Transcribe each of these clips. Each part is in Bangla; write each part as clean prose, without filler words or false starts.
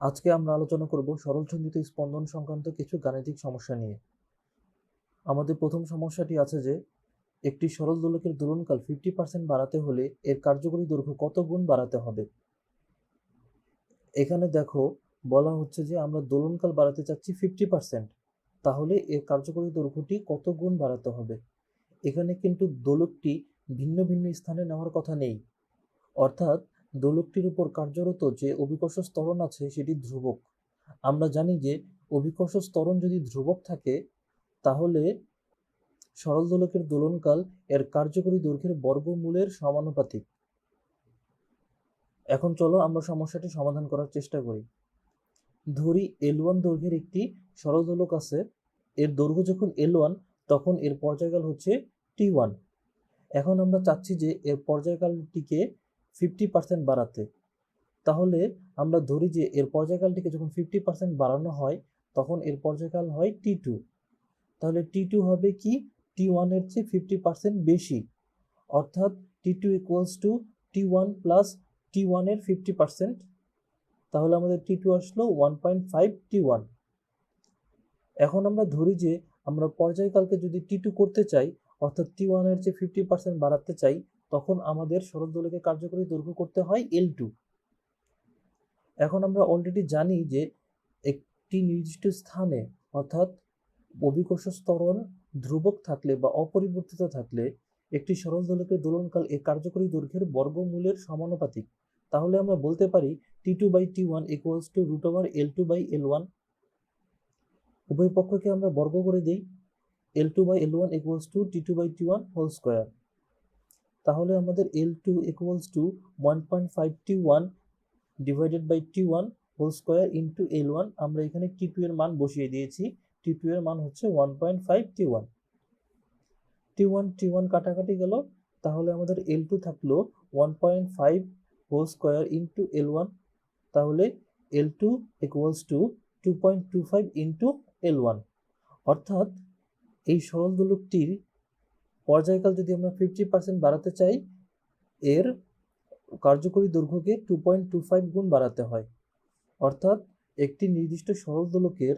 আজকে আমরা আলোচনা করব সরলসন্ধিত স্পন্দন সংক্রান্ত কিছু গাণিতিক সমস্যা নিয়ে। আমাদের প্রথম সমস্যাটি আছে যে একটি সরল দোলকের দোলনকাল 50% বাড়াতে হলে এর কার্যকরী দৈর্ঘ্য কত গুণ বাড়াতে হবে। এখানে দেখো বলা হচ্ছে যে আমরা দোলনকাল বাড়াতে চাচ্ছি 50%, তাহলে এর কার্যকরী দৈর্ঘ্যটি কত গুণ বাড়াতে হবে। এখানে কিন্তু দোলকটি ভিন্ন ভিন্ন স্থানে নেওয়ার কথা নেই, অর্থাৎ দোলকটির উপর কার্যরত যে অভিকর্ষ ত্বরণ আছে সেটি ধ্রুবক। আমরা জানি যে অভিকর্ষ ত্বরণ যদি ধ্রুবক থাকে তাহলে সরল দোলকের দোলনকাল এর কার্যকরী দৈর্ঘ্যের বর্গমূলের সমানুপাতিক। এখন চলো আমরা সমস্যাটি সমাধান করার চেষ্টা করি। ধরি L1 দৈর্ঘ্যের একটি সরল দোলক আছে, এর দৈর্ঘ্য যখন L1 তখন এর পর্যায়কাল হচ্ছে T1। এখন আমরা চাচ্ছি যে এর পর্যায়কালটিকে 50% বাড়াতে। তাহলে আমরা ধরি যে এর পর্যায়কালটিকে যখন 50% বাড়ানো হয় তখন এর পর্যায়কাল হয় T2। তাহলে T2 হবে কি T1 এর চেয়ে 50% বেশি, অর্থাৎ T2 equals two T1 plus T1 এর 50%। তাহলে আমাদের T2 আসলো 1.5 T1। এখন আমরা ধরি যে আমরা পর্যায়কালকে যদি T2 করতে চাই, অর্থাৎ T1 এর চেয়ে 50% বাড়াতে চাই, তখন আমাদের সরল দোলকের কার্যকরী দৈর্ঘ্য করতে হয় L2। এখন আমরা অলরেডি জানি যে একটি নির্দিষ্ট স্থানে অর্থাৎ অভিকর্ষ ত্বরণ ধ্রুবক থাকলে বা অপরিবর্তিত থাকলে একটি সরল দোলকের দোলনকাল এর কার্যকরী দৈর্ঘ্যের বর্গমূলের সমানুপাতিক। তাহলে আমরা বলতে পারি T2/T1 ইকুয়ালস টু √L2/L1। উভয় পক্ষকে আমরা বর্গ করে দিই, L2/L1 equals to T2/T1 whole square. তাহলে আমাদের L2 equals to 1.5 T1 divided by T1 whole square into L1। আমরা এখানে T2 এর মান বসিয়ে দিয়েছি, T2 এর মান হচ্ছে 1.5 T1। T1 কাটাকাটি গেল, তাহলে আমাদের L2 থাকলো 1.5 হোল স্কোয়ার ইন্টু L1। তাহলে L2 equals two 2.25 into L1। অর্থাৎ এই সরল দোলকটির পর্যায়কাল যদি আমরা 50% বাড়াতে চাই, এর কার্যকরী দৈর্ঘ্যকে 2.25 গুণ বাড়াতে হয়। অর্থাৎ একটি নির্দিষ্ট সরল দোলকের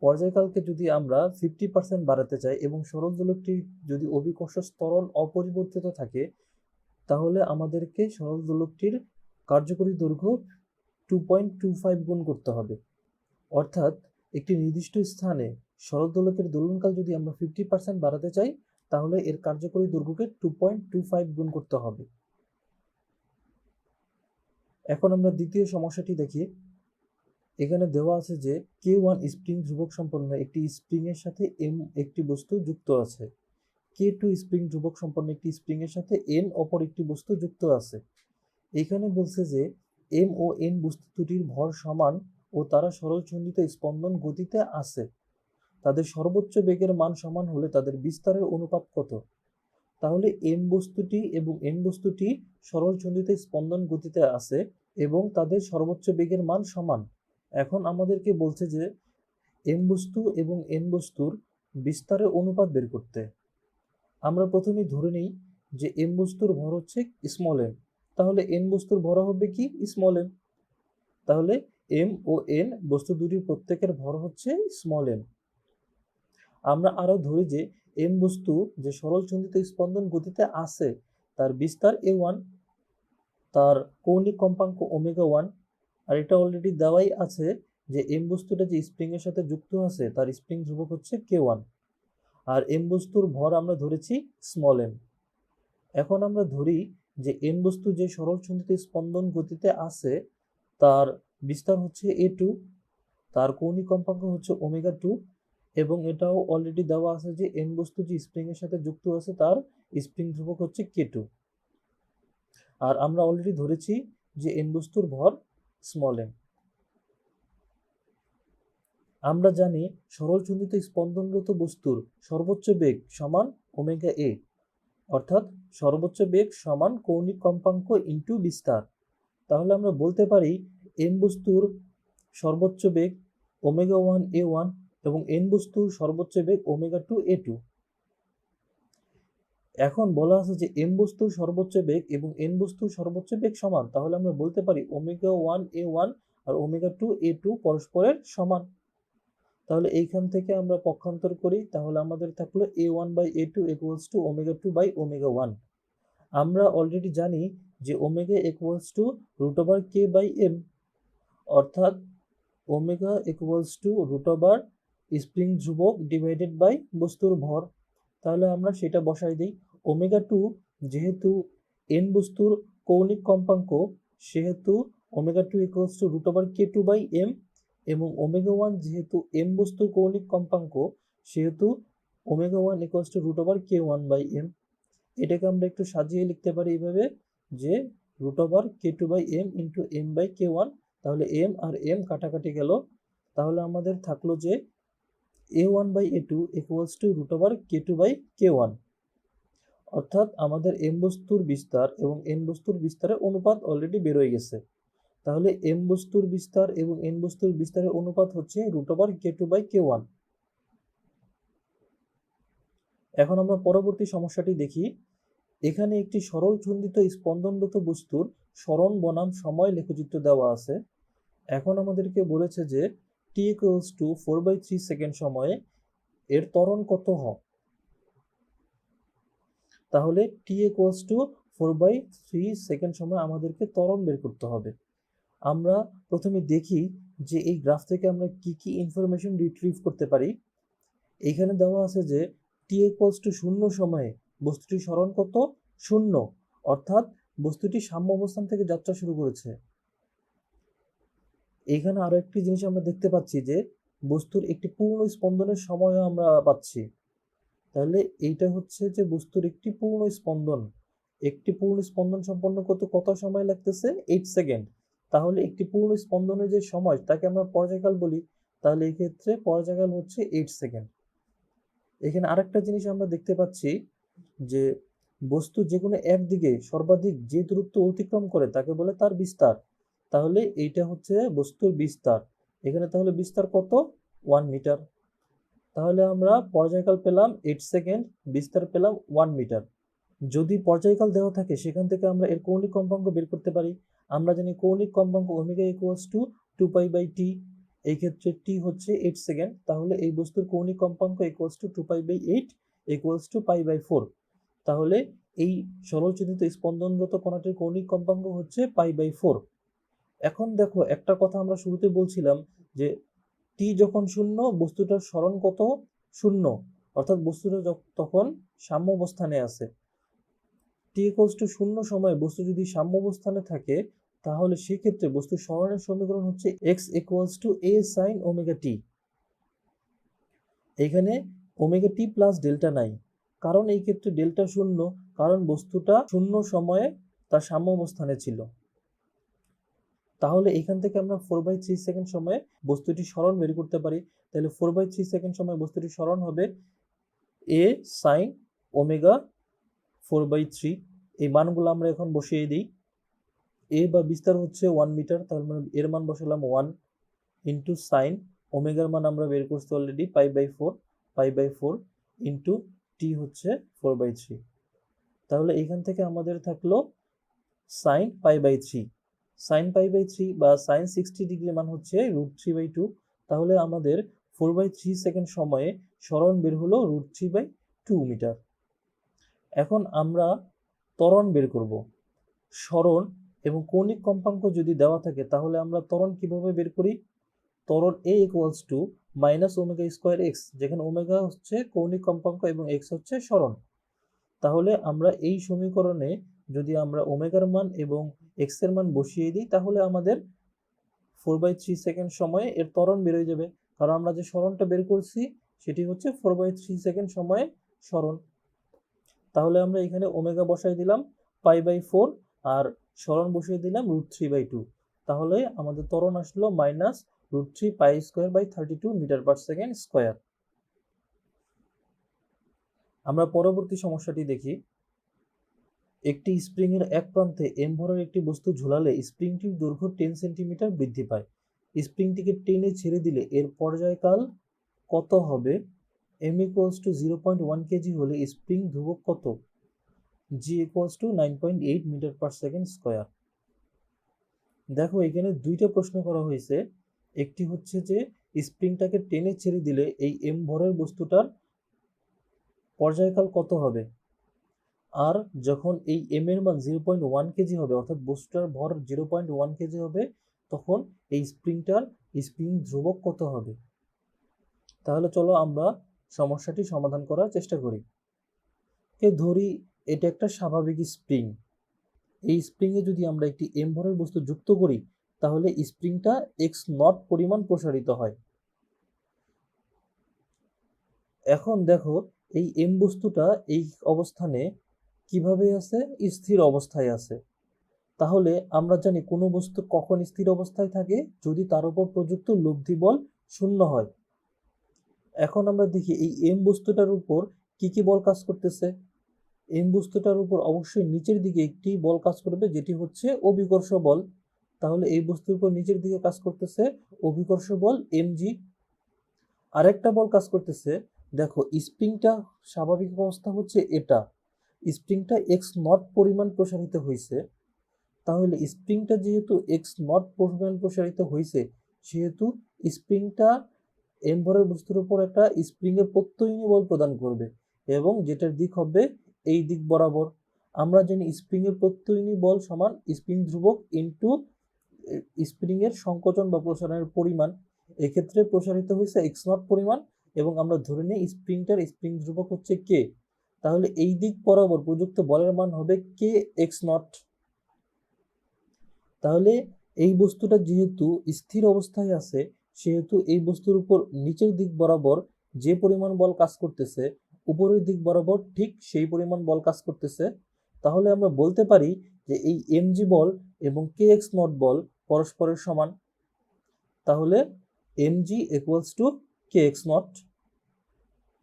পর্যায়কালকে যদি আমরা 50% বাড়াতে চাই এবং সরল দোলকটি যদি অভিকর্ষ ত্বরণ অপরিবর্তিত থাকে, তাহলে আমাদেরকে সরল দোলকটির কার্যকরী দৈর্ঘ্য 2.25 গুণ করতে হবে। অর্থাৎ একটি নির্দিষ্ট স্থানে সরল দোলকের দোলনকাল যদি আমরা 50% বাড়াতে চাই, তাহলে এর কার্যকরী দৈর্ঘ্যকে 2.25 গুণ করতে হবে। এখন আমরা দ্বিতীয় সমস্যাটি দেখি। এখানে দেওয়া আছে যে K1 স্প্রিং ধ্রুবক সম্পন্ন একটি স্প্রিং এর সাথে M একটি বস্তু যুক্ত আছে। K2 স্প্রিং ধ্রুবক সম্পন্ন একটি স্প্রিং এর সাথে N অপর একটি বস্তু যুক্ত আছে। এখানে বলছে যে M ও N বস্তু দুটির ভর সমান ও তারা সরলসন্ধিত স্পন্দন গতিতে আছে। তাদের সর্বোচ্চ বেগের মান সমান হলে তাদের বিস্তারের অনুপাত কত। তাহলে M বস্তুটি এবং N বস্তুটি সরলসন্ধিত স্পন্দন গতিতে আছে এবং তাদের সর্বোচ্চ বেগের মান সমান। এখন আমাদেরকে বলছে যে M বস্তু এবং N বস্তুর বিস্তারের অনুপাত বের করতে। আমরা প্রথমেই ধরে নিই যে M বস্তুর ভর হচ্ছে স্মল m, তাহলে N বস্তুর ভর হবে কি স্মল m। তাহলে M ও N বস্তু দুটির প্রত্যেকের ভর হচ্ছে স্মল m। আমরা আরো ধরি যে M বস্তু যে সরলসন্ধিত স্পন্দন গতিতে আছে তার বিস্তার A1, তার কৌণিক কম্পাঙ্ক ω1, আর এটা অলরেডি দেওয়াই আছে যে M বস্তুটা যে স্প্রিং এর সাথে যুক্ত আছে তার স্প্রিং ধ্রুবক হচ্ছে K1, আর M বস্তুর ভর আমরা ধরেছি স্মল m। এখন আমরা ধরি যে N বস্তু যে সরলসন্ধিত স্পন্দন গতিতে আছে তার বিস্তার হচ্ছে A2, তার কৌণিক কম্পাঙ্ক হচ্ছে ω2, এবং এটাও অলরেডি দেওয়া আছে যে N বস্তু যে স্প্রিং এর সাথে যুক্ত আছে তার স্প্রিং ধ্রুবক হচ্ছে K2, আর আমরা অলরেডি ধরেছি যে N বস্তুর ভর স্মল m। আমরা জানি সরলসন্ধিত স্পন্দনরত বস্তুর সর্বোচ্চ বেগ সমান ω_a, অর্থাৎ সর্বোচ্চ বেগ সমান কৌণিক কম্পাঙ্ক ইন্টু বিস্তার। তাহলে আমরা বলতে পারি M বস্তুর সর্বোচ্চ বেগ ω1a1 এবং N বস্তুর সর্বোচ্চ বেগ ω2a2। এখন বলা আছে যে M বস্তুর সর্বোচ্চ বেগ এবং N বস্তুর সর্বোচ্চ বেগ সমান, তাহলে আমরা বলতে পারি ω1a1 আর ওমেগা টু এ টু পরস্পরের সমান। তাহলে এইখান থেকে আমরা পক্ষান্তর করি, তাহলে আমাদের থাকলো A one by A two equals to omega two by omega one. আমরা অলরেডি জানি যে omega equals to root over K by M, অর্থাৎ omega equals to root over spring ধ্রুবক ডিভাইডেড বাই বস্তুর ভর। তাহলে আমরা সেটা বসাই দিই। ওমেগা টু যেহেতু এন বস্তুর কৌণিক কম্পাঙ্ক, সেহেতু omega two equals to root over K two by M, এবং ওমেগা ওয়ান যেহেতু এম বস্তুর কৌণিক কম্পাঙ্ক, সেহেতু omega one equals to root over K one by M. এটাকে আমরা একটু সাজিয়ে লিখতে পারি এইভাবে যে root over K two by M into M by K one. তাহলে এম আর এম কাটাকাটি গেল, তাহলে আমাদের থাকলো যে A one by A two equals to root over K two by K one. অর্থাৎ আমাদের এম বস্তুর বিস্তার এবং এন বস্তুর বিস্তারের অনুপাত অলরেডি বেরোয় গেছে। তাহলে এম বস্তুর বিস্তার এবং এন বস্তুর বিস্তারের অনুপাত হচ্ছে root over K two by K one. এখন আমরা পরবর্তী সমস্যাটি দেখি। এখানে একটি সরল ছন্দিত স্পন্দনরত বস্তুর সরণ বনাম সময় লেখচিত্র দেওয়া আছে। এখন আমাদেরকে বলেছে যে টি ইকুয়ালস টু 4/3 সেকেন্ড সময়ে এর ত্বরণ কত হয়। তাহলে টি ইকুয়ালস টু 4/3 সেকেন্ড সময় আমাদেরকে ত্বরণ বের করতে হবে। আমরা প্রথমে দেখি যে এই গ্রাফ থেকে আমরা কি কি ইনফরমেশন রিট্রিভ করতে পারি। এখানে দেওয়া আছে যে টি ইকুয়ালস টু 0 সময়ে বস্তুটির সরণ কত, 0, অর্থাৎ বস্তুটি সাম্য অবস্থান থেকে যাত্রা শুরু করেছে। এখানে আরো একটি জিনিস আমরা দেখতে পাচ্ছি যে বস্তুর একটি পূর্ণ স্পন্দনের সময় আমরা পাচ্ছি। তাহলে এইটা হচ্ছে যে বস্তুর একটি পূর্ণ স্পন্দন। একটি পূর্ণ স্পন্দন সম্পন্ন করতে কত সময় লাগতেছে, 8 সেকেন্ড। তাহলে একটি পূর্ণ স্পন্দনের যে সময় তাকে আমরা পর্যায়কাল বলি। তাহলে এই ক্ষেত্রে পর্যায়কাল হচ্ছে 8 সেকেন্ড। এখানে আরেকটা জিনিস আমরা দেখতে পাচ্ছি যে বস্তু যে কোনো একদিকে সর্বাধিক যে দূরত্ব অতিক্রম করে তাকে বলে তার বিস্তার। তাহলে এইটা হচ্ছে বস্তুর বিস্তার। এখানে তাহলে বিস্তার কত, 1 মিটার। তাহলে আমরা পর্যায়কাল পেলাম 8 সেকেন্ড, বিস্তার পেলাম 1 মিটার। যদি পর্যায়কাল দেওয়া থাকে সেখান থেকে আমরা এর কৌণিক কম্পাঙ্ক বের করতে পারি। আমরা জানি কৌণিক কম্পাঙ্ক ওমেগা ইকুয়ালস টু 2π/t। এই ক্ষেত্রে টি হচ্ছে 8 সেকেন্ড। তাহলে এই বস্তুর কৌণিক কম্পাঙ্ক ইকুয়ালস টু 2π/8 ইকুয়ালস টু π/4। তাহলে এই সরলচিত্রিত স্পন্দনরত কণাটির কৌণিক কম্পাঙ্ক হচ্ছে π/4। এখন দেখো একটা কথা আমরা শুরুতে বলছিলাম যে টি যখন 0 বস্তুটার সরণ কত, 0, অর্থাৎ বস্তুটা তখন সাম্য অবস্থানে আছে। টি ইকুয়ালস টু 0 সময়ে বস্তু যদি সাম্য অবস্থানে থাকে তাহলে সেক্ষেত্রে বস্তুর সরণের সমীকরণ হচ্ছে x equals to a sin omega T. এখানে ওমেগা টি প্লাস ডেল্টা নাই, কারণ এই ক্ষেত্রে ডেল্টা 0, কারণ বস্তুটা 0 সময়ে তার সাম্য অবস্থানে ছিল। তাহলে এখান থেকে আমরা 4/3 সেকেন্ড সময়ে বস্তুটির সরণ বের করতে পারি। তাহলে 4/3 সেকেন্ড সময়ে বস্তুটির সরণ হবে a sin ওমেগা 4/3। এই মানগুলো আমরা এখন বসিয়ে দিই। এ বা বিস্তার হচ্ছে 1 মিটার, তাহলে এর মান বসালাম 1 ইন্টু সাইন ওমেগার মান আমরা বের করছি অলরেডি π/4 ইন্টু টি হচ্ছে 4/3। তাহলে এখান থেকে আমাদের থাকলো সাইন π/3। সাইন π/3 বা সাইন 60 ডিগ্রি মান হচ্ছে √3/2। তাহলে আমাদের 4/3 সেকেন্ড সময়ে সরণ বের হলো √3/2 মিটার। এখন আমরা ত্বরণ বের করব। সরণ এবং কৌণিক কম্পাঙ্ক যদি দেওয়া থাকে তাহলে আমরা ত্বরণ কিভাবে বের করি। ত্বরণ a equals to minus omega square x, যেখানে ওমেগা হচ্ছে কৌণিক কম্পাঙ্ক এবং এক্স হচ্ছে সরণ। তাহলে আমরা এই সমীকরণে যদি আমরা ওমেগার মান এবং এক্স এর মান বসিয়ে দিই তাহলে আমাদের 4/3 সেকেন্ড সময়ে এর ত্বরণ বের হয়ে যাবে, কারণ আমরা যে সরণটা বের করছি সেটি হচ্ছে 4/3 সেকেন্ড সময়ে সরণ। তাহলে আমরা এখানে ওমেগা বসাই দিলাম π/4 আর সরণ বসিয়ে দিলাম √3/2। তাহলে আমাদের ত্বরণ আসলো minus √3π²/32 metre per second square. আমরা পরবর্তী সমস্যাটি দেখি। একটি স্প্রিং এর এক প্রান্তে এম ভরের একটি বস্তু ঝুলালে স্প্রিংটির দৈর্ঘ্য 10 সেন্টিমিটার বৃদ্ধি পায়। স্প্রিংটিকে টেনে ছেড়ে দিলে এর পর্যায়কাল কত হবে। m ইকুয়ালস টু 0.1 কেজি হলে স্প্রিং ধ্রুবক কত। g equals to 9.8 metre per second square. দেখো এখানে দুইটা প্রশ্ন করা হয়েছে। একটি হচ্ছে যে স্প্রিংটাকে টেনে ছেড়ে দিলে এই এম ভরের বস্তুটার পর্যায়কাল কত হবে, আর যখন এই এম এর মান 0.1 কেজি হবে অর্থাৎ বস্তুটার ভর 0.1 কেজি হবে তখন এই স্প্রিংটার স্প্রিং ধ্রুবক কত হবে। তাহলে চলো আমরা সমস্যাটি সমাধান করার চেষ্টা করি। ধরি এটা একটা স্বাভাবিক স্প্রিং। এই স্প্রিংয়ে যদি আমরা একটি এম ভরের বস্তু যুক্ত করি তাহলে স্প্রিংটা এক্স নট পরিমাণ প্রসারিত হয়। এখন দেখো এই এম বস্তুটা এই অবস্থানে কিভাবে আছে, স্থির অবস্থায় আছে। তাহলে আমরা জানি কোনো বস্তু কখন স্থির অবস্থায় থাকে, যদি তার উপর প্রযুক্ত লব্ধি বল 0 হয়। এখন আমরা দেখি এই এম বস্তুটার উপর কি কি বল কাজ করতেছে। এম বস্তুটার উপর অবশ্যই নিচের দিকে একটি বল কাজ করবে যেটি হচ্ছে অভিকর্ষ বল। তাহলে এই বস্তুর উপর নিচের দিকে কাজ করতেছে অভিকর্ষ বল mg। আরেকটা বল কাজ করতেছে, দেখো স্প্রিংটা স্বাভাবিক অবস্থা হচ্ছে এটা, স্প্রিংটা এক্স নট পরিমাণ প্রসারিত হয়েছে। তাহলে স্প্রিংটা যেহেতু এক্স নট পরিমাণ প্রসারিত হয়েছে সেহেতু স্প্রিংটা এম ভরের বস্তুর উপর একটা স্প্রিংয়ের প্রত্যয়িনী বল প্রদান করবে এবং যেটার দিক হবে এই দিক বরাবর। আমরা জানি স্প্রিংয়ের প্রত্যয়িনী বল সমান স্প্রিং ধ্রুবক ইনটু স্প্রিংয়ের সংকোচন বা প্রসারণের পরিমাণ। এক্ষেত্রে প্রসারিত হয়েছে এক্স নট পরিমাণ এবং আমরা ধরে নিই স্প্রিংটার স্প্রিং ধ্রুবক হচ্ছে কে। তাহলে এই দিক বরাবর প্রযুক্ত বলের মান হবে কে এক্স নট। তাহলে এই বস্তুটা যেহেতু স্থির অবস্থায় আছে সেহেতু এই বস্তুর উপর নিচের দিক বরাবর যে পরিমাণ বল কাজ করতেছে উপরের দিক বরাবর ঠিক সেই পরিমাণ বল কাজ করতেছে। তাহলে আমরা বলতে পারি যে এই mg বল এবং kx নট বল পরস্পরের সমান। তাহলে mg equals two kx not.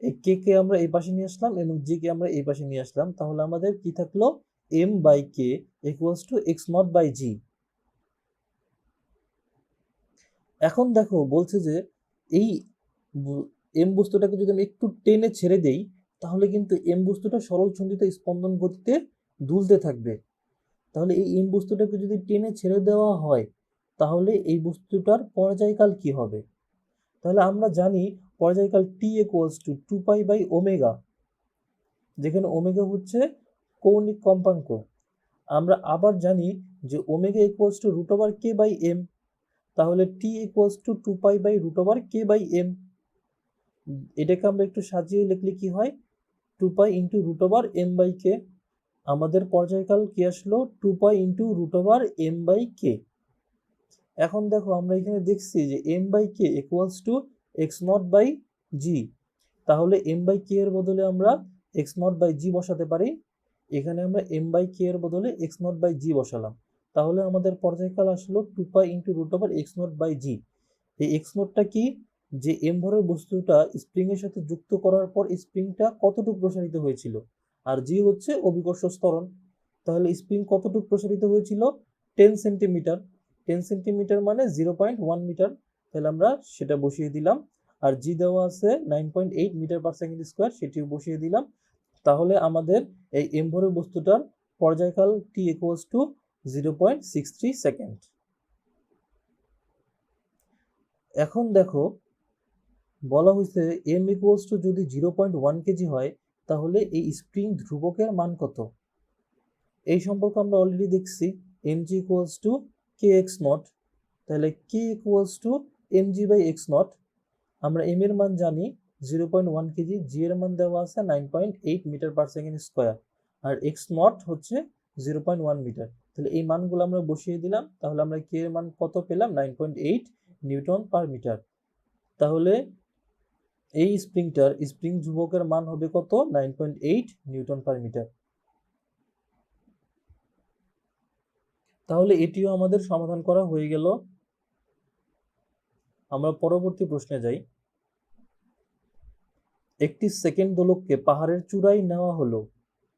এই কে কে আমরা এই পাশে নিয়ে আসলাম এবং জি কে আমরা এই পাশে নিয়ে আসলাম। তাহলে আমাদের কি থাকলো, m by K equals to X naught by G. এখন দেখো বলছে যে এই এম বস্তুটাকে যদি আমি একটু টেনে ছেড়ে দেই তাহলে কিন্তু এম বস্তুটা সরল সন্ধিত স্পন্দন গতিতে দুলতে থাকবে। তাহলে এই এম বস্তুটাকে যদি টেনে ছেড়ে দেওয়া হয় তাহলে এই বস্তুটার পর্যায়কাল কি হবে। তাহলে আমরা জানি পর্যায়কাল T equals to 2 pi by omega, যেখানে ওমেগা হচ্ছে কৌণিক কম্পাঙ্ক। আমরা আবার জানি যে omega equals to root over K by M. তাহলে T equals to 2 pi by root over K by M. এটাকে আমরা একটু সাজিয়ে লিখলে কি হয়, 2 pi into root over M by K. আমাদের পর্যায়কাল কি আসলো, 2 pi into root over M by K. এখন দেখো আমরা এখানে দেখছি যে M by K equals to X naught by G. তাহলে এম বাই কে এর বদলে আমরা এক্স নট বাই জি বসাতে পারি। এখানে আমরা এম বাই কে এর বদলে এক্স নট বাই জি বসালাম। তাহলে আমাদের পর্যায়কাল আসলো 2 pi into root over X naught by G. এই এক্স নটটা কি, যে এম ভরের বস্তুটা স্প্রিং এর সাথে যুক্ত করার পর স্প্রিংটা কতটুকু প্রসারিত হয়েছিল, আর জি হচ্ছে অভিকর্ষ ত্বরণ। তাহলে স্প্রিং কতটুকু প্রসারিত হয়েছিল, 10 সেন্টিমিটার। 10 সেন্টিমিটার মানে 0.1 মিটার। তাহলে আমরা সেটা বসিয়ে দিলাম। আর জি দেওয়া আছে 9.8 মিটার পার সেকেন্ড স্কোয়ার, সেটিও বসিয়ে দিলাম। তাহলে আমাদের এই এম ভরের বস্তুটার পর্যায়কাল টি ইকুয়ালস টু 0.63 সেকেন্ড। এখন দেখো বলা হয়েছে এম ইকুয়ালস টু যদি 0.1 কেজি হয় তাহলে এই স্প্রিং ধ্রুবকের মান কত। এই সম্পর্ক আমরা অলরেডি দেখছি, mg equals to K X naught. তাহলে K equals to mg by X naught. আমরা m এর মান জানি 0.1 কেজি, জি এর মান দেওয়া আছে 9.8 মিটার পার সেকেন্ড স্কোয়ার, আর এক্স নট হচ্ছে 0.1 মিটার। তাহলে এই মানগুলো আমরা বসিয়ে দিলাম। তাহলে আমরা কে এর মান কত পেলাম, 9.8 নিউটন পার মিটার। তাহলে এই স্প্রিংটার স্প্রিং ধ্রুবকের মান হবে কত, 9.8 নিউটন পার মিটার। তাহলে এটিও আমাদের সমাধান করা হয়ে গেল। আমরা পরবর্তী প্রশ্নে যাই। একটি সেকেন্ড দোলককে পাহাড়ের চূড়ায় নেওয়া হলো।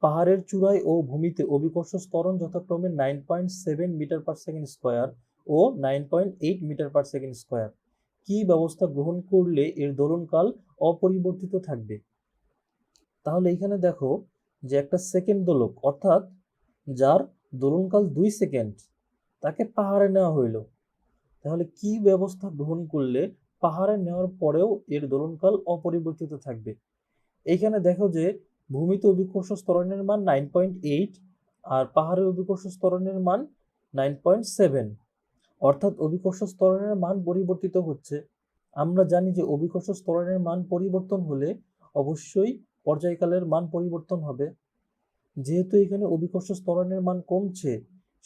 পাহাড়ের চূড়ায় ও ভূমিতে অভিকর্ষ ত্বরণ যথাক্রমে 9.7 মিটার পার সেকেন্ড স্কোয়ার ও 9.8 মিটার পার সেকেন্ড স্কোয়ার। কি ব্যবস্থা গ্রহণ করলে এর দোলনকাল অপরিবর্তিত থাকবে। তাহলে এখানে দেখো যে একটা সেকেন্ড দোলক অর্থাৎ যার দোলনকাল 2 সেকেন্ড, তাকে পাহাড়ে নেওয়া হইল। তাহলে কি ব্যবস্থা গ্রহণ করলে পাহাড়ে নেওয়ার পরেও এর দোলনকাল অপরিবর্তিত থাকবে? এইখানে দেখো যে ভূমিতে অভিকর্ষ ত্বরণের মান 9.8 আর পাহাড়ের অভিকর্ষ ত্বরণের মান 9.7, অর্থাৎ অভিকর্ষ ত্বরণের মান পরিবর্তিত হচ্ছে। আমরা জানি যে অভিকর্ষ ত্বরণের মান পরিবর্তন হলে অবশ্যই পর্যায়কালের মান পরিবর্তন হবে। যেহেতু এখানে অভিকর্ষ ত্বরণের মান কমছে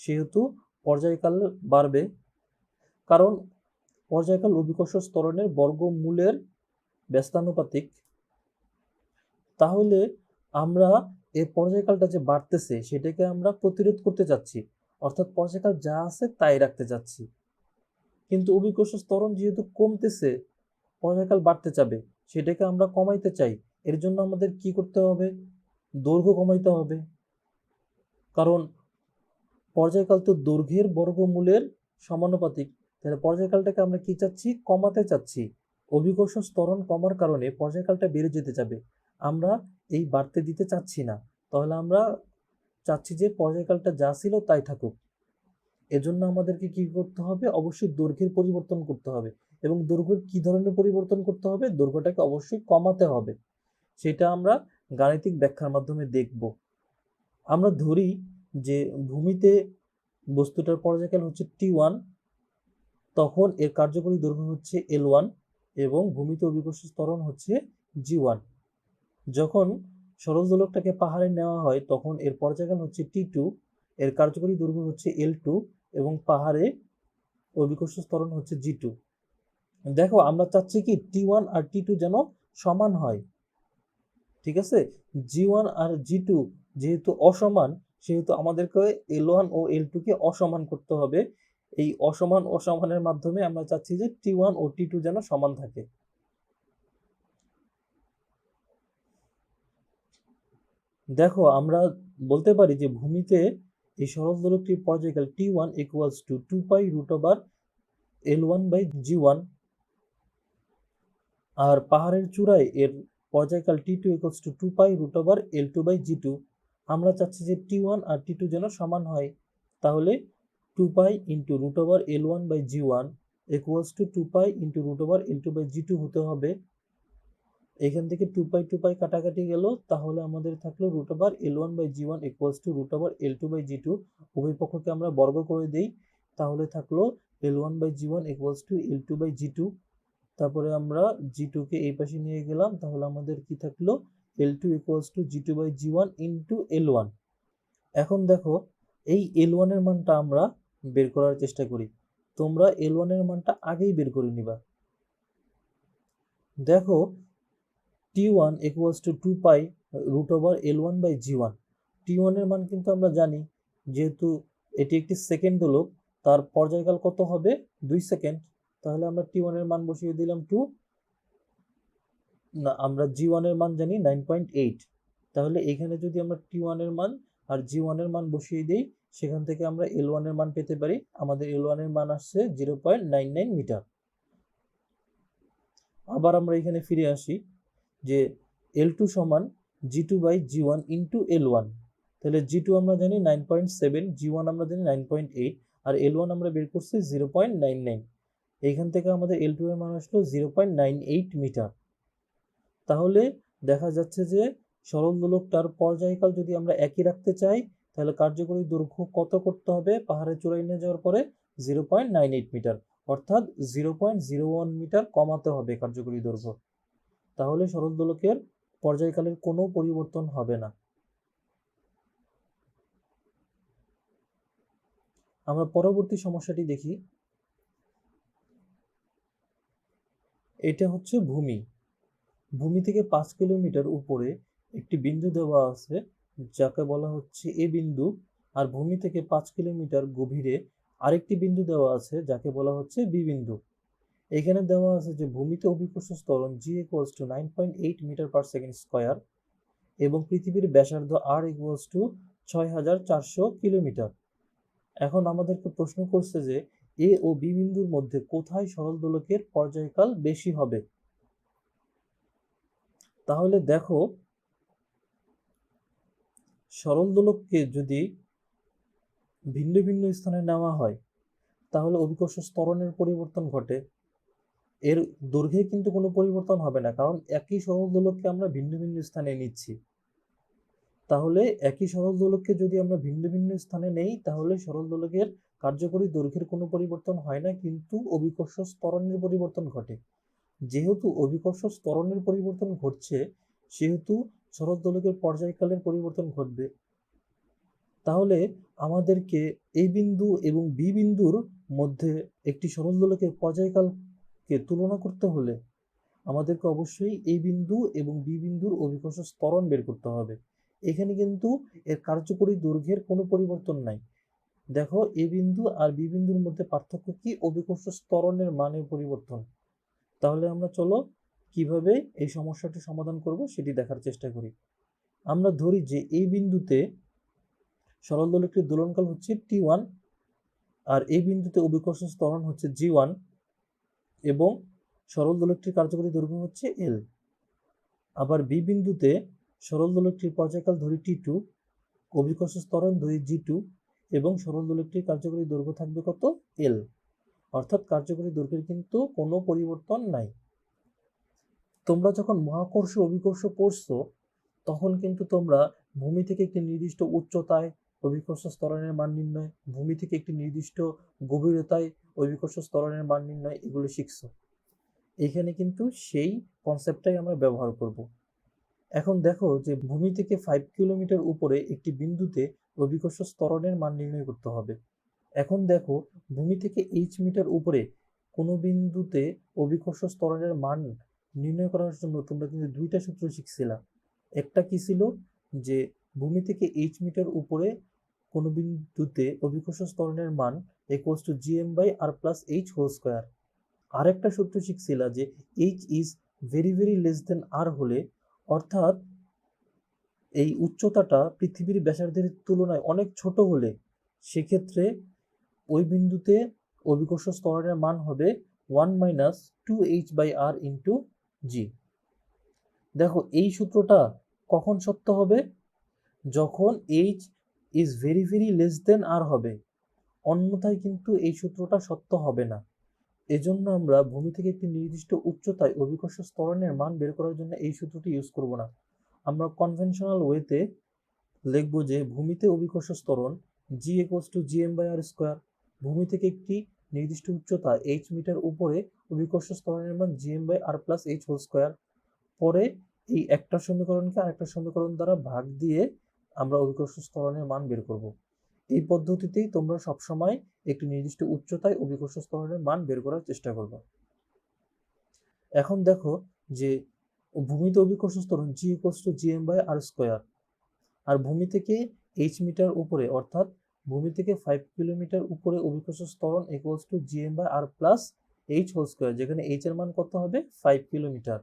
সেহেতু পর্যায়কাল বাড়বে, কারণ পর্যায়কাল অভিকর্ষ ত্বরণের বর্গমূলের ব্যস্তানুপাতিক। তাহলে আমরা এই পর্যায়কালটা যে বাড়তেছে সেটাকে আমরা প্রতিরোধ করতে চাচ্ছি, অর্থাৎ পর্যায়কাল যা আছে তাই রাখতে চাচ্ছি। কিন্তু অভিকর্ষ ত্বরণ যেহেতু কমতেছে, পর্যায়কাল বাড়তে চাবে, সেটাকে আমরা কমাইতে চাই। এর জন্য আমাদের কি করতে হবে? দৈর্ঘ্য কমাইতে হবে, কারণ পর্যায়কাল তো দৈর্ঘ্যের বর্গমূলের সমানুপাতিক। তাহলে পর্যায়কালটাকে আমরা কি চাচ্ছি? কমাতে চাচ্ছি। অভিকর্ষ ত্বরণ কমার কারণে পর্যায়কালটা বেড়ে যেতে যাবে, আমরা এই বাড়তে দিতে চাচ্ছি না। তাহলে আমরা চাচ্ছি যে পর্যায়কালটা যা ছিল তাই থাকুক। এজন্য আমাদেরকে কি করতে হবে? অবশ্যই দৈর্ঘ্যের পরিবর্তন করতে হবে। এবং দৈর্ঘ্যের কি ধরনের পরিবর্তন করতে হবে? দৈর্ঘ্যটাকে অবশ্যই কমাতে হবে। সেটা আমরা গাণিতিক ব্যাখ্যার মাধ্যমে দেখব। আমরা ধরি যে ভূমিতে বস্তুটার পর্যায়কাল হচ্ছে T1, তখন এর কার্যকরী দৈর্ঘ্য হচ্ছে L1 এবং ভূমিতে অভিকর্ষ ত্বরণ হচ্ছে G1। যখন সরল দোলকটাকে পাহাড়ে নেওয়া হয় তখন এর পর্যায়কাল হচ্ছে T2, এর কার্যকরী দৈর্ঘ্য হচ্ছে L2 এবং পাহাড়ে অভিকর্ষ ত্বরণ হচ্ছে G2। দেখো আমরা চাচ্ছি কি T1 আর T2 যেন সমান হয়, ঠিক আছে? G1 আর G2 যেহেতু অসমান সেহেতু আমাদেরকে L1 ও L2 কে অসমান করতে হবে। এই অসমানের মাধ্যমে আমরা চাচ্ছি যে T1 ও T2 যেন সমান থাকে। দেখো আমরা বলতে পারি যে ভূমিতে এই সরল দোলকটির পর্যায়কাল T1 equals to 2 pi root over L1 by G1, আর পাহাড়ের চূড়ায় এর পর্যায়কাল T2 equals to 2 pi root over L2 by G2। আমরা চাচ্ছি যে T1 আর T2 যেন সমান হয়, তাহলে 2 pi into root over L1 by G1 equals to 2 pi into root over L2 by G2 হতে হবে। এখান থেকে 2 pi কাটাকাটি গেল, তাহলে আমাদের থাকলো root over L1 by G1 equals to root over L2 by G2। উভয় পক্ষকে আমরা বর্গ করে দেই, তাহলে থাকলো L1 by G1 equals to L2 by G2। তারপরে আমরা G2 কে এই পাশে নিয়ে গেলাম, তাহলে আমাদের কি থাকলো? L2 equals to G2 by G1 into L1। এখন দেখো এই L1 এর মানটা আমরা বের করার চেষ্টা করি। তোমরা L1 এর মানটা আগেই বের করে নিবা। দেখো T1 equals to 2 pi root over L1 by G1। T1 এর মান কিন্তু আমরা জানি, যেহেতু এটি একটি সেকেন্ড দোলক, তার পর্যায়কাল কত হবে? 2 সেকেন্ড। তাহলে আমরা T1 এর মান বসিয়ে দিলাম 2, না আমরা G1 এর মান জানি 9.8। তাহলে এখানে যদি আমরা T1 এর মান আর G1 এর মান বসিয়ে দেই, সেখান থেকে আমরা L1 এর মান পেতে পারি। আমাদের L1 এর মান আসছে 0.99 মিটার। আবার আমরা এখানে ফিরে আসি যে L2 সমান G2 by G1 into L1। তাহলে G2 আমরা জানি 9.7, G1 আমরা জানি 9.8, আর L1 আমরা বের করছি 0.99। এইখান থেকে আমাদের L2 এর মান আসলো 0.98 মিটার। তাহলে দেখা যাচ্ছে যে সরল দোলকটার পর্যায়কাল যদি আমরা একই রাখতে চাই তাহলে কার্যকরী দৈর্ঘ্য কত করতে হবে? পাহাড়ের চূড়ায় নিয়ে যাওয়ার পরে 0.98 মিটার, অর্থাৎ 0.01 মিটার কমাতে হবে কার্যকরী দৈর্ঘ্য। তাহলে সরল দোলকের পর্যায়কালের কোনো পরিবর্তন হবে না। আমরা পরবর্তী সমস্যাটি দেখি। এটা হচ্ছে ভূমি। ভূমি থেকে 5 কিলোমিটার উপরে একটি বিন্দু দেওয়া আছে যাকে বলা হচ্ছে এ বিন্দু, আর ভূমি থেকে 5 কিলোমিটার গভীরে আরেকটি বিন্দু দেওয়া আছে যাকে বলা হচ্ছে বি বিন্দু। এখানে দেওয়া আছে যে ভূমিতে অভিকর্ষ ত্বরণ G equals to 9.8 metre per second square এবং পৃথিবীর ব্যাসার্ধ R equals to 6400 কিলোমিটার। এখন আমাদেরকে প্রশ্ন করছে যে এ ও বি বিন্দুর মধ্যে কোথায় সরল দোলকের পর্যায়কাল বেশি হবে? তাহলে দেখো সরল দোলককে যদি ভিন্ন ভিন্ন স্থানে নেওয়া হয় তাহলে অভিকর্ষ ত্বরণের পরিবর্তন ঘটে। এর দৈর্ঘ্যে কিন্তু কোনো পরিবর্তন হবে না, কারণ একই সরল দোলককে আমরা ভিন্ন ভিন্ন স্থানে নিচ্ছি। তাহলে একই সরল দোলককে যদি আমরা ভিন্ন ভিন্ন স্থানে নেই, তাহলে সরল দোলকের কার্যকরী দৈর্ঘ্যের কোনো পরিবর্তন হয় না, কিন্তু অভিকর্ষ ত্বরণের পরিবর্তন ঘটে। যেহেতু অভিকর্ষ ত্বরণের পরিবর্তন ঘটছে, সেহেতু সরল দোলকের পর্যায়কালের পরিবর্তন ঘটবে। তাহলে আমাদেরকে এই বিন্দু এবং বি বিন্দুর মধ্যে একটি সরল দোলকের পর্যায়কালকে তুলনা করতে হলে আমাদেরকে অবশ্যই এই বিন্দু এবং বি বিন্দুর অভিকর্ষ ত্বরণ বের করতে হবে। এখানে কিন্তু এর কার্যকরী দৈর্ঘ্যের কোনো পরিবর্তন নাই। দেখো, এ বিন্দু আর বি বিন্দুর মধ্যে পার্থক্য কি? অভিকর্ষ ত্বরণের মানের পরিবর্তন। তাহলে আমরা চলো কিভাবে এই সমস্যাটি সমাধান করব সেটি দেখার চেষ্টা করি। আমরা ধরি যে এই বিন্দুতে সরল দোলকটির দোলনকাল হচ্ছে T1, আর এই বিন্দুতে অভিকর্ষ ত্বরণ হচ্ছে G1 এবং সরল দোলকটির কার্যকরী দৈর্ঘ্য হচ্ছে L। আবার বি বিন্দুতে সরল দোলকটির পর্যায়কাল ধরি T2, অভিকর্ষ ত্বরণ ধরি G2 এবং সরল দোলকটির কার্যকরী দৈর্ঘ্য থাকবে কত? L। অর্থাৎ কার্যকরী দৈর্ঘ্যের কিন্তু কোনো পরিবর্তন নাই। তোমরা যখন মহাকর্ষ অভিকর্ষ পড়ছো, তখন কিন্তু তোমরা ভূমি থেকে একটি নির্দিষ্ট উচ্চতায় অভিকর্ষ ত্বরণের মান নির্ণয়, ভূমি থেকে একটি নির্দিষ্ট গভীরতায় অভিকর্ষ ত্বরণের মান নির্ণয়, এগুলো শিখছো। এখানে কিন্তু সেই কনসেপ্টটাই আমরা ব্যবহার করব। এখন দেখো যে ভূমি থেকে 5 কিলোমিটার উপরে একটি বিন্দুতে অভিকর্ষ ত্বরণের মান নির্ণয় করতে হবে। এখন দেখো, ভূমি থেকে h মিটার উপরে কোনো বিন্দুতে অভিকর্ষ ত্বরণের মান নির্ণয় করার জন্য তোমরা কিন্তু দুইটা সূত্র শিখছিলা। একটা কি ছিল? যে ভূমি থেকে h মিটার উপরে কোনো বিন্দুতে অভিকর্ষ ত্বরণের মান ইকুয়ালস টু gm/r+h²। আরেকটা সূত্র শিখছিলা যে h is very very less than r হলে, অর্থাৎ এই উচ্চতাটা পৃথিবীর ব্যাসার্ধের তুলনায় অনেক ছোট হলে, সেক্ষেত্রে ওই বিন্দুতে অভিকর্ষ ত্বরণের মান হবে 1 - 2h/r ইন্টু g। দেখো, এই সূত্রটা কখন সত্য হবে? যখন h is very very less than r হবে, অন্যথায় কিন্তু এই সূত্রটা সত্য হবে না। এজন্য আমরা ভূমি থেকে একটি নির্দিষ্ট উচ্চতায় অভিকর্ষ ত্বরণের মান বের করার জন্য এই সূত্রটি ইউজ করব না। আমরা কনভেনশনাল ওয়েতে লিখব যে ভূমিতে অভিকর্ষ ত্বরণ g = gm/r²। ভূমি থেকে একটি নির্দিষ্ট উচ্চতা h মিটার উপরে অভিকর্ষ ত্বরণের মান gm/r+h²। পরে এই একটা সমীকরণকে আরেকটা সমীকরণ দ্বারা ভাগ দিয়ে আমরা অভিকর্ষ ত্বরণের মান বের করব। এই পদ্ধতিতেই তোমরা সবসময় একটি নির্দিষ্ট উচ্চতায় অভিকর্ষ ত্বরণের মান বের করার চেষ্টা করবে। এখন দেখো যে ভূমিতে অভিকর্ষ ত্বরণ g = gm/r², আর ভূমি থেকে h মিটার উপরে, অর্থাৎ ভূমি থেকে 5 কিলোমিটার উপরে অভিকর্ষ ত্বরণ ইকুয়ালস টু gm/r+h², যেখানে h এর মান কত হবে? 5 কিলোমিটার।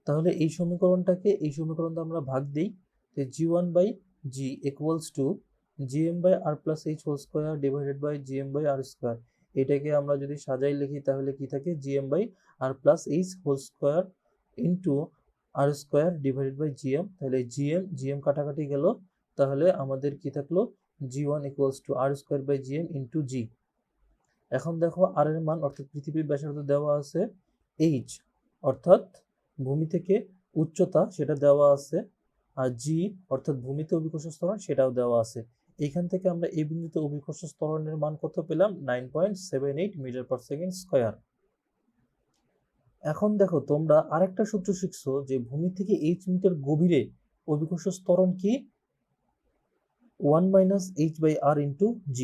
তাহলে এই সমীকরণটাকে এই সমীকরণ দ্বারা আমরা ভাগ দিই, যে g1/g equals to gm/r+h² divided by gm/r²। এটাকে আমরা যদি সাজাই লিখি তাহলে কি থাকে? gm/r+h² into r² divided by gm। তাহলে gm কাটাকাটি গেল, তাহলে আমাদের কি থাকলো? g1 equals to r²/gm into g। এখন দেখো, আর এর মান অর্থাৎ পৃথিবীর ব্যাসার্ধ দেওয়া আছে h, অর্থাৎ ভূমি থেকে উচ্চতা, সেটা দেওয়া আছে, আর জি অর্থাৎ ভূমিতে অভিকর্ষ ত্বরণ সেটাও দেওয়া আছে। এখান থেকে আমরা এই বিন্দুতে অভিকর্ষ ত্বরণের মান কত পেলাম? 9.78 মিটার/সেকেন্ড স্কয়ার। এখন দেখো, তোমরা আরেকটা সূত্র শিখছো যে ভূমি থেকে h মিটার গভীরে অভিকর্ষ ত্বরণ কি? 1 - h/r ইন্টু g।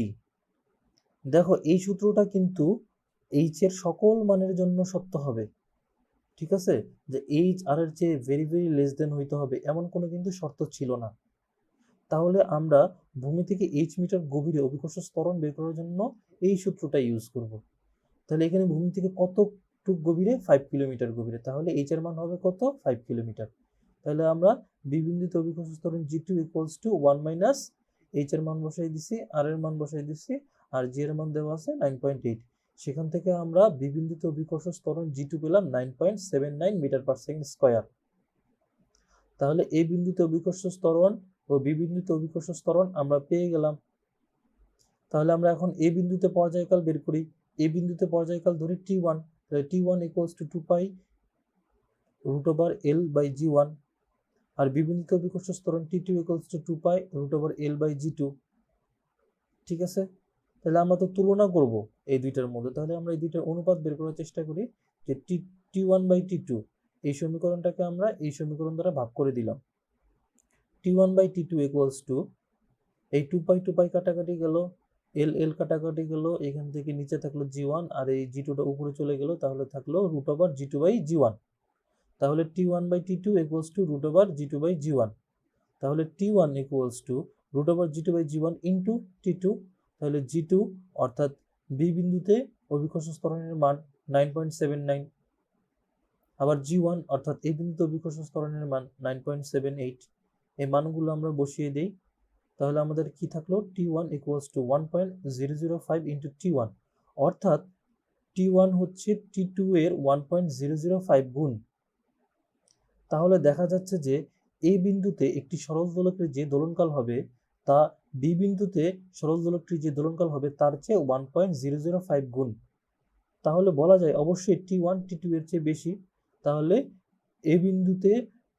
দেখো, এই সূত্রটা কিন্তু h এর সকল মানের জন্য সত্য হবে। ঠিক আছে, যে h r এর চেয়ে ভেরি ভেরি লেস দেন হইতে হবে এমন কোনো কিন্তু শর্ত ছিল না। তাহলে আমরা ভূমি থেকে h মিটার গভীরে অভিকর্ষ ত্বরণ বের করার জন্য এই সূত্রটা ইউজ করব। তাহলে এখানে ভূমি থেকে কতটুক গভীরে? 5 কিলোমিটার গভীরে। তাহলে h এর মান হবে কত? 5 কিলোমিটার। তাহলে আমরা বি বিন্দুতে অভিকর্ষ ত্বরণ g2 ইকুয়ালস টু 1 - h এর মান বসাই দিছি, r এর মান বসাই দিছি, আর g এর মান দেওয়া আছে 9.8। সেখান থেকে আমরা বি বিন্দুতে অভিকর্ষ ত্বরণ g2 পেলাম 9.79 মিটার/সেকেন্ড স্কয়ার। তাহলে এই বিন্দুতে অভিকর্ষ ত্বরণ ও বি বিন্দুতে অভিকর্ষ ত্বরণ আমরা পেয়ে গেলাম। তাহলে আমরা এখন এ বিন্দুতে পর্যায়কাল বের করি। এ বিন্দুতে পর্যায়কাল ধরি t1, তাহলে t1 equals to 2 pi root over L by g1, আর বি বিন্দুতে অভিকর্ষ ত্বরণ t2 equals to 2 pi root over L by g2। ঠিক আছে, তাহলে আমরা তো তুলনা করব এই দুইটার মধ্যে, তাহলে আমরা এই দুইটার অনুপাত বের করার চেষ্টা করি যে t1 বাই t2, এই সমীকরণটাকে আমরা এই সমীকরণ দ্বারা ভাগ করে দিলাম। t1 by t2 equals two, এই 2 পাই কাটাকাটি গেল, এল কাটাকাটি গেল, এখান থেকে নিচে থাকলো g1 আর এই g2টা উপরে চলে গেল, তাহলে থাকলো root over g2 by g1। তাহলে t1 by t2 equals to root over g2 by g1। তাহলে t1 equals to root over g2 by g1 into t2। তাহলে g2 অর্থাৎ বি বিন্দুতে অভিকর্ষ ত্বরণের মান 9.79, আবার g1 অর্থাৎ এই বিন্দুতে অভিকর্ষ ত্বরণের মান 9.78। এই মানগুলো আমরা বসিয়ে দিই, তাহলে আমাদের কি থাকলো t1 equals two 1.005 into t1, অর্থাৎ t1 হচ্ছে t2 এর 1.005 গুণ। তাহলে দেখা যাচ্ছে যে এই বিন্দুতে একটি সরল দোলকের যে দোলনকাল হবে তা বি বিন্দুতে সরল দোলকটির যে দোলনকাল হবে তার চেয়ে 1.005 গুণ। তাহলে বলা যায় অবশ্যই t1 t2 এর চেয়ে বেশি, তাহলে এ বিন্দুতে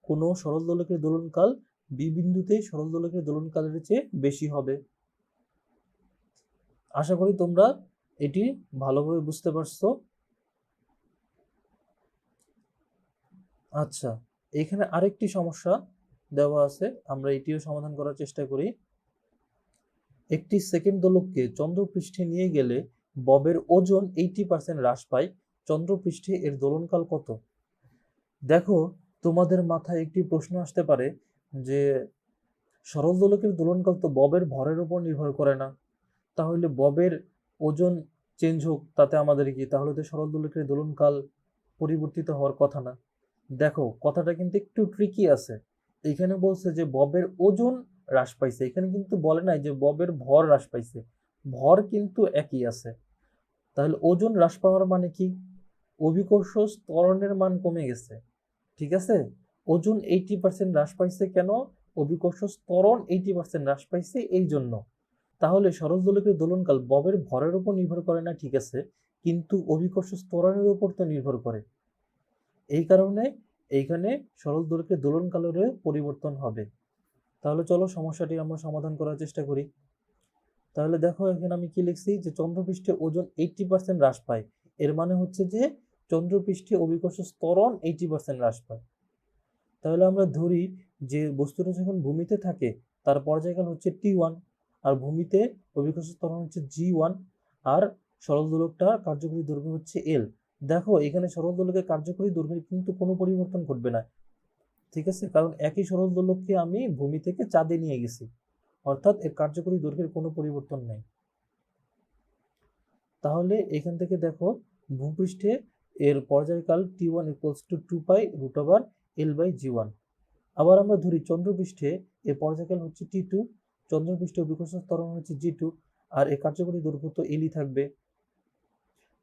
কোনো সরল দোলকের দোলনকাল বি বিন্দুতে সরল দোলকের দোলনকালের চেয়ে বেশি হবে। আশা করি তোমরা এটি ভালোভাবে বুঝতে পারছো। আচ্ছা, এখানে আরেকটি সমস্যা দেওয়া আছে, আমরা এটিও সমাধান করার চেষ্টা করি। একটি সেকেন্ড দোলককে চন্দ্রপৃষ্ঠে নিয়ে গেলে ববের ওজন 80% হ্রাস পায়, চন্দ্রপৃষ্ঠে এর দোলনকাল কত? দেখো, তোমাদের মাথায় একটি প্রশ্ন আসতে পারে যে সরল দোলকের দোলনকাল তো ববের ভরের উপর নির্ভর করে না, তাহলে ববের ওজন চেঞ্জ হোক তাতে আমাদের কি, তাহলে তো সরল দোলকের দোলনকাল পরিবর্তিত হওয়ার কথা না। দেখো, কথাটা কিন্তু একটু ট্রিকি আছে। এখানে বলছে যে ববের ওজন হ্রাস পাইছে, এখানে কিন্তু বলে নাই যে ববের ভর হ্রাস পাইছে, ভর কিন্তু একই আছে। তাহলে ওজন হ্রাস পাওয়ার মানে কি, অভিকর্ষ ত্বরণের মান কমে গেছে। ঠিক আছে, ওজন 80% হ্রাস পাইছে কেন, অভিকর্ষ ত্বরণ 80% হ্রাস পাইছে এই জন্য। তাহলে সরল দোলকের দোলনকাল ববের ভরের উপর নির্ভর করে না, ঠিক আছে, কিন্তু অভিকর্ষ ত্বরণের উপর তো নির্ভর করে। এই কারণে এইখানে সরল দোলকের দোলনকালেরও পরিবর্তন হবে। তাহলে চলো সমস্যাটি আমরা সমাধান করার চেষ্টা করি। তাহলে দেখো, এখানে আমি কি লিখছি যে চন্দ্রপৃষ্ঠে ওজন 80% হ্রাস পায়, এর মানে হচ্ছে যে চন্দ্রপৃষ্ঠে অভিকর্ষ ত্বরণ 80% হ্রাস পায়। তাহলে আমরা ধরি যে বস্তুটা যখন ভূমিতে থাকে তার পর্যায়কাল হচ্ছে t1, আর ভূমিতে অভিকর্ষ ত্বরণ হচ্ছে g1, আর সরল দোলকটার কার্যকরী দৈর্ঘ্য হচ্ছে l। দেখো, এখানে সরল দোলকের কার্যকরী দৈর্ঘ্যের কিন্তু কোনো পরিবর্তন ঘটবে না, ঠিক আছে, কারণ একই সরল দোলককে আমি ভূমি থেকে চাঁদে নিয়ে গেছি, অর্থাৎ এর কার্যকরী দৈর্ঘ্যের কোনো পরিবর্তন নেই। তাহলে এখান থেকে দেখো, ভূপৃষ্ঠে এর পর্যায়কাল t1 equals to 2 pi root over L by g1। আবার আমরা ধরি চন্দ্রপৃষ্ঠে এর পর্যায়কাল হচ্ছে t2, চন্দ্রপৃষ্ঠে অভিকর্ষ ত্বরণ হচ্ছে g2, আর এর কার্যকরী দৈর্ঘ্য তো এলই থাকবে।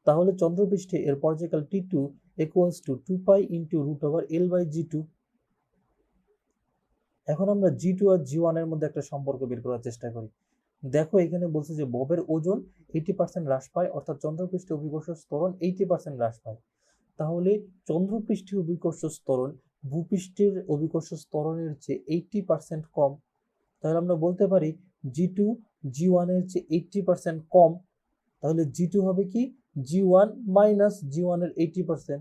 তাহলে চন্দ্রপৃষ্ঠে এর পর্যায়কাল t2 equals to 2 pi into root over L by g2। এখন আমরা g2 আর g1 এর মধ্যে একটা সম্পর্ক বের করার চেষ্টা করি। দেখো, এখানে বলছে যে ববের ওজন 80% হ্রাস পায়, অর্থাৎ চন্দ্রপৃষ্ঠে অভিকর্ষ ত্বরণ 80% হ্রাস পায়। তাহলে চন্দ্রপৃষ্ঠে অভিকর্ষ ত্বরণ ভূপৃষ্ঠের অভিকর্ষ ত্বরণের চেয়ে 80% কম। তাহলে আমরা বলতে পারি g2 g1 এর চেয়ে 80% কম। তাহলে g2 হবে কি, g1 মাইনাস g1 এর 80%।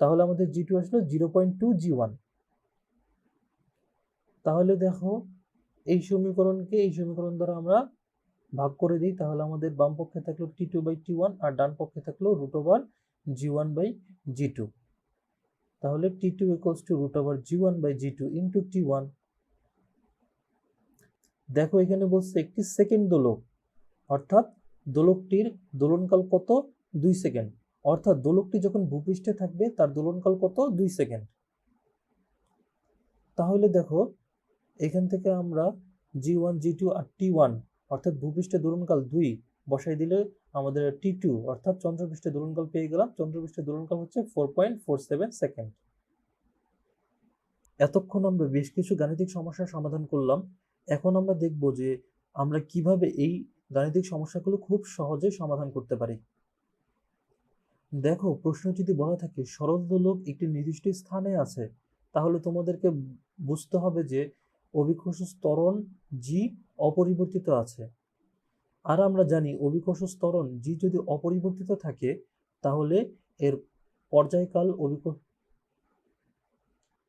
তাহলে আমাদের g2 আসলো 0.2 g1। তাহলে দেখো, এই সমীকরণকে এই সমীকরণ দ্বারা আমরা ভাগ করে দিই, তাহলে আমাদের বাম পক্ষে থাকলো t2 বাই t1 আর ডান পক্ষে থাকলো root over g1 by g2। তাহলে t2 equals to root over g1 by g2 into t1। দেখো, এখানে বলছে একটি সেকেন্ড দোলক, অর্থাৎ দোলকটির দোলনকাল কত, 2 সেকেন্ড, অর্থাৎ দোলকটি যখন ভূপৃষ্ঠে থাকবে তার দোলনকাল কত, 2 সেকেন্ড। তাহলে দেখো, এখান থেকে আমরা g1 g2 আর t1 অর্থাৎ ভূপৃষ্ঠে দোলনকাল 2 বসাই দিলে আমাদের t2 অর্থাৎ চন্দ্রপৃষ্ঠে দোলনকাল পেয়ে গেলাম। চন্দ্রপৃষ্ঠে দোলনকাল হচ্ছে 4.47 সেকেন্ড। এতক্ষণ আমরা বেশ কিছু গাণিতিক সমস্যার সমাধান করলাম। এখন আমরা দেখব যে আমরা কিভাবে এই গাণিতিক সমস্যাগুলো খুব সহজে সমাধান করতে পারি। দেখো, প্রশ্ন যদি বলা থাকে সরল দোলক একটি নির্দিষ্ট স্থানে আছে, তাহলে তোমাদেরকে বুঝতে হবে যে অভিকর্ষ ত্বরণ জি অপরিবর্তিত আছে। আর আমরা জানি অভিকর্ষ ত্বরণ জি যদি অপরিবর্তিত থাকে, তাহলে এর পর্যায়কাল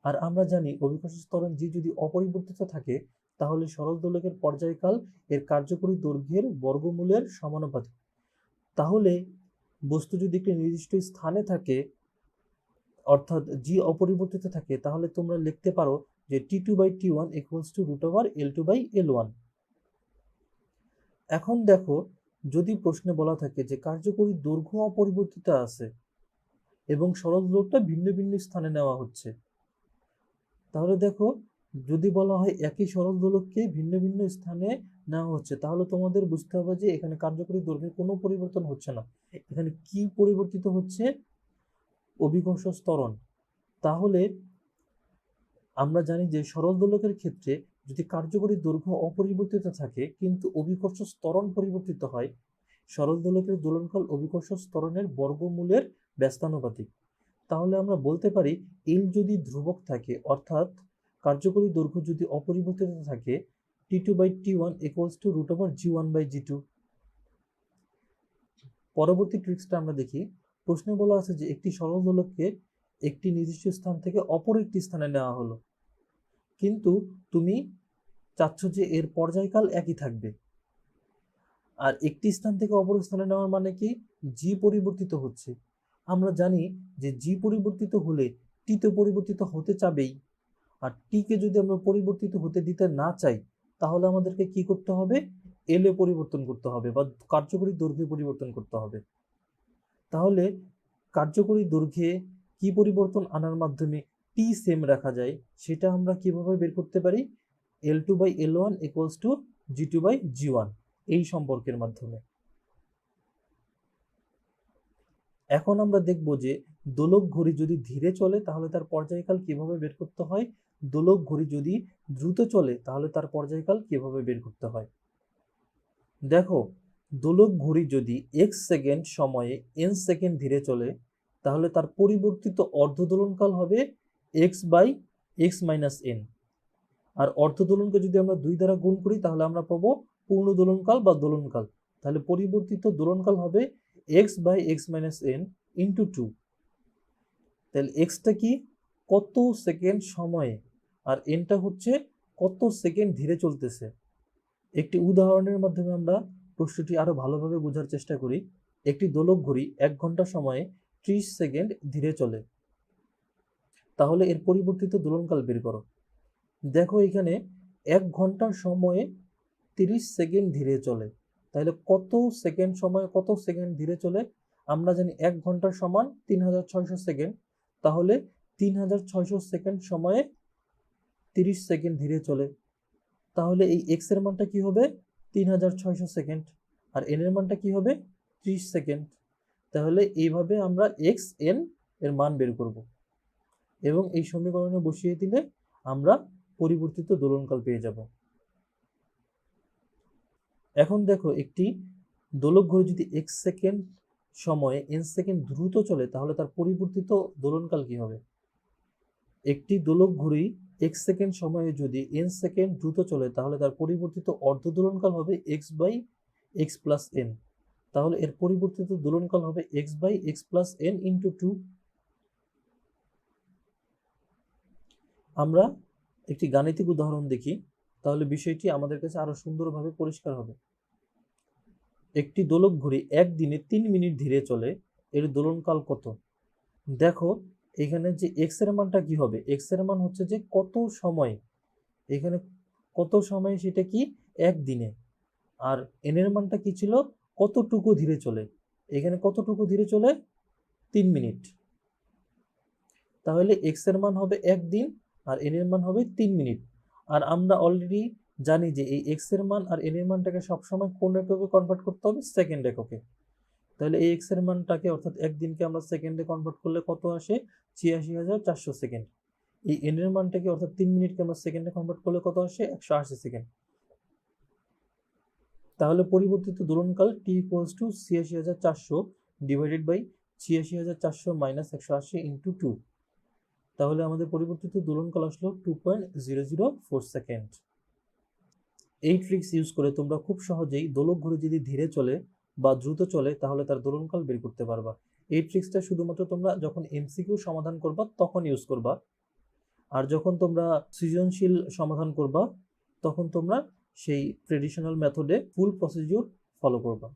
আর আমরা জানি অভিকর্ষ ত্বরণ জি যদি অপরিবর্তিত থাকে, তাহলে সরল দোলকের পর্যায়কাল এর কার্যকরী দৈর্ঘ্যের বর্গমূলের সমানুপাতিক। তাহলে বস্তু যদি একটি নির্দিষ্ট স্থানে থাকে, অর্থাৎ জি অপরিবর্তিত থাকে, তাহলে তোমরা লিখতে পারো যে T2/T1 = √L2/L1। এখন দেখো, যদি প্রশ্নে বলা থাকে যে কার্যকরী দৈর্ঘ্য অপরিবর্তিত আছে এবং সরল দোলকটা ভিন্ন ভিন্ন স্থানে নেওয়া হচ্ছে, তাহলে দেখো, যদি বলা হয় একই সরল দোলককে ভিন্ন ভিন্ন স্থানে নেওয়া হচ্ছে, তাহলে তোমাদের বুঝতে হবে যে এখানে কার্যকরী দৈর্ঘ্যের কোনো পরিবর্তন হচ্ছে না। এখানে কি পরিবর্তিত হচ্ছে? অভিকর্ষ ত্বরণ। তাহলে আমরা জানি যে সরল দোলকের ক্ষেত্রে যদি কার্যকরী দৈর্ঘ্য অপরিবর্তিত থাকে কিন্তু অভিকর্ষ ত্বরণ পরিবর্তিত হয়, সরল দোলকের দোলনকাল অভিকর্ষ ত্বরণের বর্গমূলের ব্যস্তানুপাতিক। তাহলে আমরা বলতে পারি এল যদি ধ্রুবক থাকে, অর্থাৎ কার্যকরী দৈর্ঘ্য যদি অপরিবর্তিত থাকে, T2/T1 = √G1/G2। পরবর্তী ট্রিক্সটা আমরা দেখি। প্রশ্নে বলা আছে যে একটি সরল দোলককে একটি নির্দিষ্ট স্থান থেকে অপর একটি স্থানে নেওয়া হলো, কিন্তু তুমি চাচ্ছ যে এর পর্যায়কাল একই থাকবে। আর একটি স্থান থেকে অপর স্থানে নেওয়ার মানে কি? জি পরিবর্তিত হচ্ছে। আমরা জানি যে জি পরিবর্তিত হলে টি তো পরিবর্তিত হতে চাবেই। আর টিকে যদি আমরা পরিবর্তিত হতে দিতে না চাই, তাহলে আমাদেরকে কি করতে হবে? এল এ পরিবর্তন করতে হবে বা কার্যকরী দৈর্ঘ্যে পরিবর্তন করতে হবে। তাহলে কার্যকরী দৈর্ঘ্যে কি পরিবর্তন আনার মাধ্যমে টি সেম রাখা যায়, সেটা আমরা কিভাবে বের করতে পারি? L2/L1 = G2/G1, এই সম্পর্কের মাধ্যমে। এখন আমরা দেখব যে দোলক ঘড়ি যদি ধীরে চলে তাহলে তার পর্যায়কাল কিভাবে বের করতে হয়, দোলক ঘড়ি যদি দ্রুত চলে তাহলে তার পর্যায়কাল কিভাবে বের করতে হয়। দেখো, দোলক ঘড়ি যদি x সেকেন্ড সময়ে n সেকেন্ড ধীরে চলে, তাহলে তার পরিবর্তিত অর্ধদোলনকাল হবে x/x-n। আর অর্ধদোলনকে যদি আমরা 2 দ্বারা গুণ করি তাহলে আমরা পাবো পূর্ণ দোলনকাল বা দোলনকাল। তাহলে পরিবর্তিত দোলনকাল হবে x/x-n × 2। তাহলে এক্সটা কি? কত সেকেন্ড সময়ে, আর এনটা হচ্ছে কত সেকেন্ড ধীরে চলতেছে। একটি উদাহরণের মাধ্যমে আমরা প্রশ্নটি আরো ভালোভাবে বোঝার চেষ্টা করি। একটি দোলক ঘড়ি 1 ঘন্টা সময়ে 30 সেকেন্ড ধীরে চলে, তাহলে এর পরিবর্তিত দোলনকাল বের করো। দেখো, এখানে 1 ঘন্টা সময়ে 30 সেকেন্ড ধীরে চলে, তাহলে কত সেকেন্ড সময়ে কত সেকেন্ড ধীরে চলে? আমরা জানি 1 ঘন্টা সমান 3600 সেকেন্ড, তাহলে 3600 সেকেন্ড সময়ে 30 সেকেন্ড ধীরে চলে। তাহলে এই x এর মানটা কি হবে? 3600 সেকেন্ড। আর n এর মানটা কি হবে? 30 সেকেন্ড। তাহলে এইভাবে আমরা xn এর মান বের করব এবং এই সমীকরণে বসিয়ে দিলে আমরা পরিবর্তিত দোলনকাল পেয়ে যাব। এখন দেখো, একটি দোলক ঘড়ি যদি x সেকেন্ড সময়ে n সেকেন্ড দ্রুত চলে তাহলে তার পরিবর্তিত দোলনকাল কি হবে? একটি দোলক ঘড়ি x সেকেন্ড সময়ে যদি n সেকেন্ড দ্রুত চলে তাহলে তার পরিবর্তিত অর্ধ দোলনকাল হবে x/x+n। তাহলে এর পরিবর্তিত দোলনকাল হবে x/x+n × 2। আমরা একটি গাণিতিক উদাহরণ দেখি, তাহলে বিষয়টি আমাদের কাছে আরো সুন্দরভাবে পরিষ্কার হবে। একটি দোলক ঘড়ি একদিনে 3 মিনিট ধীরে চলে, এর দোলনকাল কত? দেখো, এখানে যে x এর মানটা কি হবে? x এর মান হচ্ছে যে কত সময়, এখানে কত সময় সেটা কি? একদিনে। আর n এর মানটা কি ছিল? কতটুকু ধীরে চলে, এখানে কতটুকু ধীরে চলে? 3 মিনিট। তাহলে x এর মান হবে একদিন আর n এর মান হবে 3 মিনিট। আর আমরা অলরেডি জানি যে এই x এর মান আর n এর মানটাকে সবসময় কোন এককে কনভার্ট করতে হবে? সেকেন্ড এককে। তাহলে এই x এর মানটাকে, অর্থাৎ একদিনকে আমরা সেকেন্ডে কনভার্ট করলে কত আসে? ৮৬,৪০০ সেকেন্ড। এই n এর মানটাকে, অর্থাৎ 3 মিনিটকে আমরা সেকেন্ডে কনভার্ট করলে কত আসে? 180 সেকেন্ড। তাহলে পরিবর্তিত দোলনকাল t ইকুয়ালস টু ৮৬,৪০০ ডিভাইডেড বাই ৮৬,৪০০ মাইনাস ১৮০ ইন্টু 2। তাহলে আমাদের পরিবর্তিত দোলনকাল আসলো 2.004 সেকেন্ড। এই ট্রিক্স ইউজ করে তোমরা খুব সহজেই দোলক ঘড়ি যদি ধীরে চলে বা দ্রুত চলে তাহলে তার দোলনকাল বের করতে পারবা। এই ট্রিক্সটা শুধুমাত্র তোমরা যখন এমসিকিউ সমাধান করবা তখন ইউজ করবা, আর যখন তোমরা সৃজনশীল সমাধান করবা তখন তোমরা সেই ট্রেডিশনাল মেথডে ফুল প্রসিডিউর ফলো করবা।